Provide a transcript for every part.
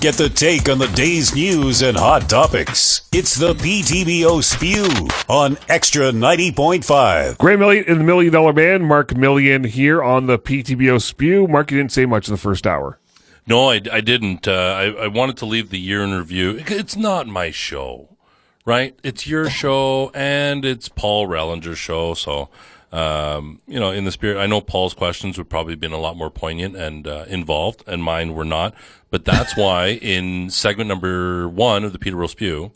Get the take on the day's news and hot topics. It's the PTBO Spew on Extra 90.5. Graham Elliott and the $1 Million Man, Mark Million here on the PTBO Spew. Mark, you didn't say much in the first hour. No, I didn't. I wanted to leave the year in review. It's not my show, right? It's your show, and it's Paul Rellinger's show. So, in the spirit, I know Paul's questions would probably have been a lot more poignant and involved, and mine were not. But that's why in segment number 1 of the Peterborough Spew,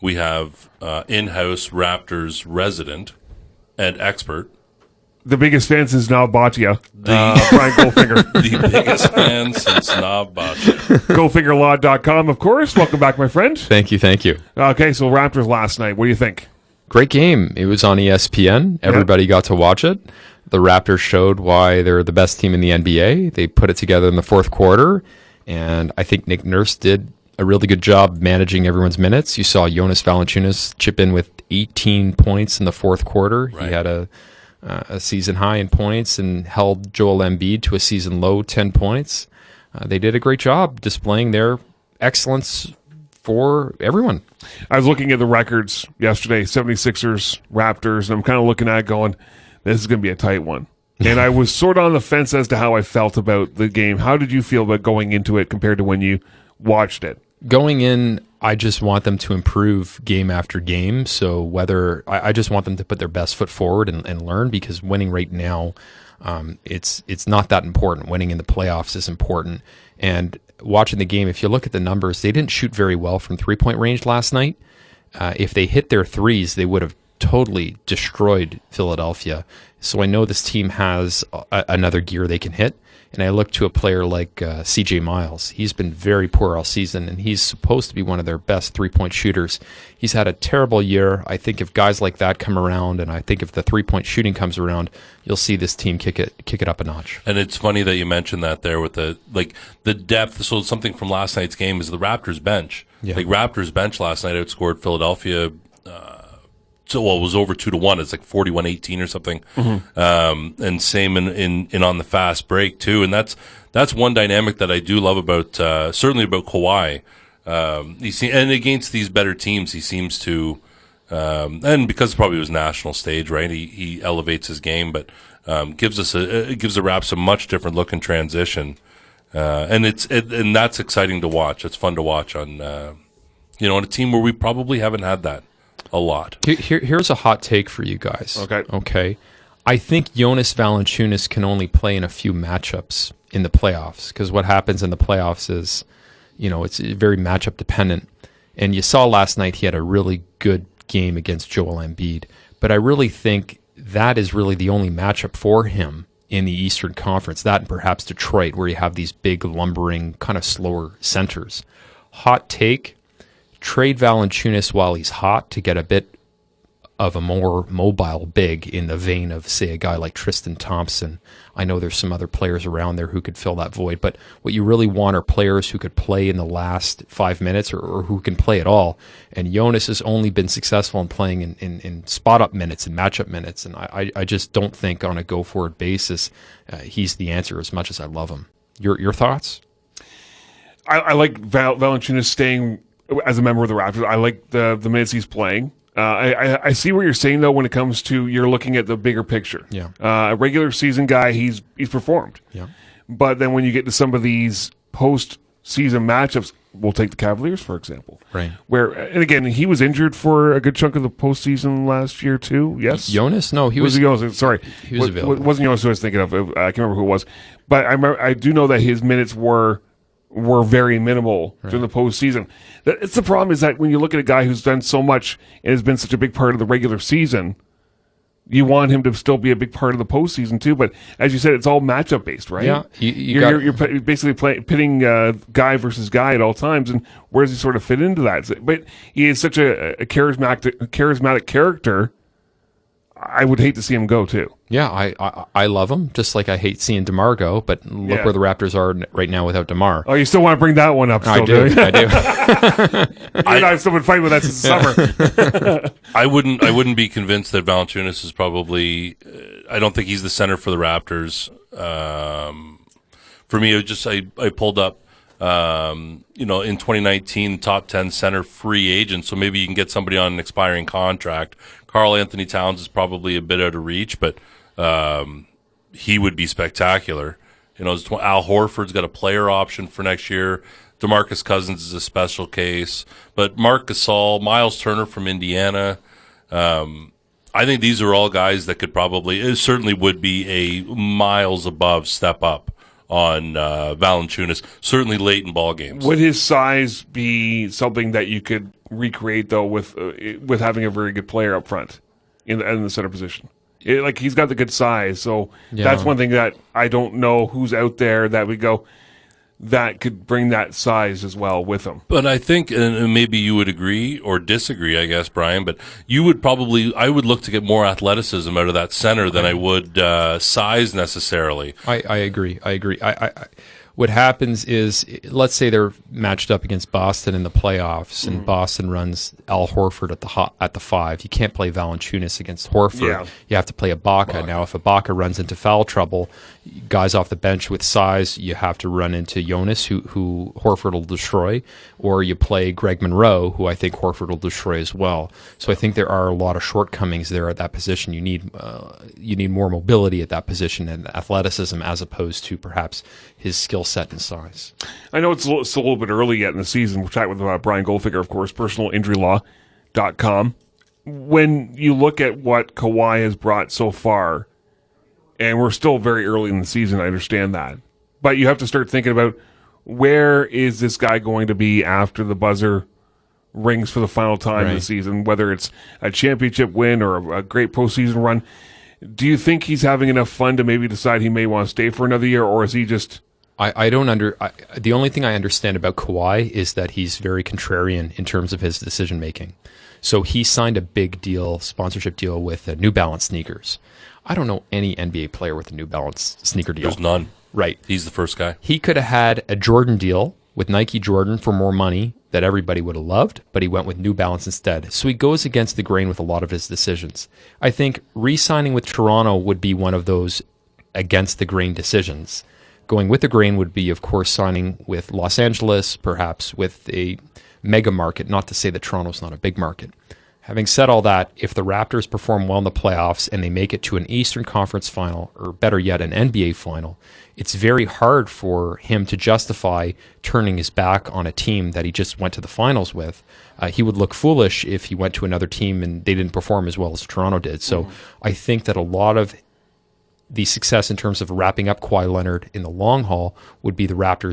we have in-house Raptors resident and expert. The biggest fan since Nabatia, Brian Goldfinger. The biggest fan since Nabatia. Goldfingerlaw.com, of course. Welcome back, my friend. Thank you. Okay, so Raptors last night. What do you think? Great game. It was on ESPN. Everybody got to watch it. The Raptors showed why they're the best team in the NBA. They put it together in the fourth quarter, and I think Nick Nurse did a really good job managing everyone's minutes. You saw Jonas Valanciunas chip in with 18 points in the fourth quarter. Right. He had a season high in points and held Joel Embiid to a season low 10 points. They did a great job displaying their excellence for everyone. I was looking at the records yesterday, 76ers, Raptors, and I'm kind of looking at it going, this is going to be a tight one. And I was sort of on the fence as to how I felt about the game. How did you feel about going into it compared to when you watched it? Going in, I just want them to improve game after game. So I just want them to put their best foot forward and learn, because winning right now, it's not that important. Winning in the playoffs is important. And watching the game, if you look at the numbers, they didn't shoot very well from three-point range last night. If they hit their threes, they would have totally destroyed Philadelphia. So I know this team has another gear they can hit. And I look to a player like CJ Miles. He's been very poor all season, and he's supposed to be one of their best three-point shooters. He's had a terrible year. I think if guys like that come around, and I think if the three-point shooting comes around, you'll see this team kick it up a notch. And it's funny that you mentioned that there with the depth. So something from last night's game is the Raptors bench. Yeah. Raptors bench last night outscored Philadelphia. It was over 2-1. It's like 41-18 or something. Mm-hmm. And same in on the fast break too. And that's one dynamic that I do love about certainly about Kawhi. And against these better teams, he seems to, and because probably it was national stage, right? He elevates his game, but gives the Raps a much different look in transition. And that's exciting to watch. It's fun to watch on on a team where we probably haven't had that a lot. Here's a hot take for you guys. Okay. I think Jonas Valanciunas can only play in a few matchups in the playoffs, because what happens in the playoffs is, it's very matchup dependent. And you saw last night he had a really good game against Joel Embiid, but I really think that is really the only matchup for him in the Eastern Conference, that and perhaps Detroit, where you have these big, lumbering, kind of slower centers. Hot take: trade Valanciunas while he's hot to get a bit of a more mobile big in the vein of, say, a guy like Tristan Thompson. I know there's some other players around there who could fill that void, but what you really want are players who could play in the last 5 minutes or who can play at all. And Jonas has only been successful in playing in spot-up minutes and matchup minutes, and I just don't think on a go-forward basis he's the answer, as much as I love him. Your thoughts? I like Valanciunas staying as a member of the Raptors. I like the minutes he's playing. I see what you're saying, though, when it comes to you're looking at the bigger picture. Yeah. A regular season guy, he's performed. Yeah. But then when you get to some of these post-season matchups, we'll take the Cavaliers, for example. Right. Where, and again, he was injured for a good chunk of the postseason last year, too. Yes? Jonas? No, he was Jonas. Sorry. He was available. It wasn't Jonas who I was thinking of. I can't remember who it was. But I do know that his minutes were very minimal during the postseason. It's the problem is that when you look at a guy who's done so much and has been such a big part of the regular season, you want him to still be a big part of the postseason too. But as you said, it's all matchup based, right? Yeah, you're basically pitting guy versus guy at all times, and where does he sort of fit into that? But he is such a charismatic character. I would hate to see him go too. Yeah, I love him, just like I hate seeing DeMar go, but look where the Raptors are right now without DeMar. Oh, you still want to bring that one up? Still, I do. I've still been fighting with that since the summer. I wouldn't be convinced that Valanciunas is probably. I don't think he's the center for the Raptors. For me, I pulled up in 2019, top 10 center free agent. So maybe you can get somebody on an expiring contract. Karl Anthony Towns is probably a bit out of reach, but he would be spectacular. Al Horford's got a player option for next year. DeMarcus Cousins is a special case, but Marc Gasol, Miles Turner from Indiana. I think these are all guys that could it certainly would be a miles above step up on Valanciunas, certainly late in ball games. Would his size be something that you could recreate, though, with having a very good player up front in the center position? He's got the good size, so that's one thing that I don't know who's out there that we go that could bring that size as well with him. But I think, and maybe you would agree or disagree, I guess, Brian, but I would look to get more athleticism out of that center than I would size necessarily. I agree. What happens is, let's say they're matched up against Boston in the playoffs, and Boston runs Al Horford at the 5. You can't play Valanciunas against Horford. Yeah. You have to play Ibaka. Now, if Ibaka runs into foul trouble, guys off the bench with size, you have to run into Jonas, who Horford will destroy, or you play Greg Monroe, who I think Horford will destroy as well. So I think there are a lot of shortcomings there at that position. You need more mobility at that position and athleticism, as opposed to perhaps his skill set and size. I know it's still a little bit early yet in the season. We're talking with Brian Goldfinger, of course, personalinjurylaw.com. When you look at what Kawhi has brought so far, and we're still very early in the season, I understand that, but you have to start thinking about, where is this guy going to be after the buzzer rings for the final time of the season, whether it's a championship win or a great postseason run. Do you think he's having enough fun to maybe decide he may want to stay for another year, or is he just... the only thing I understand about Kawhi is that he's very contrarian in terms of his decision making. So he signed a big sponsorship deal with New Balance sneakers. I don't know any NBA player with a New Balance sneaker deal. There's none. Right. He's the first guy. He could have had a Jordan deal with Nike Jordan for more money that everybody would have loved, but he went with New Balance instead. So he goes against the grain with a lot of his decisions. I think re-signing with Toronto would be one of those against the grain decisions. Going with the grain would be, of course, signing with Los Angeles, perhaps with a mega market, not to say that Toronto's not a big market. Having said all that, if the Raptors perform well in the playoffs and they make it to an Eastern Conference final, or better yet, an NBA final, it's very hard for him to justify turning his back on a team that he just went to the finals with. He would look foolish if he went to another team and they didn't perform as well as Toronto did. So I think that a lot of the success in terms of wrapping up Kawhi Leonard in the long haul would be the Raptors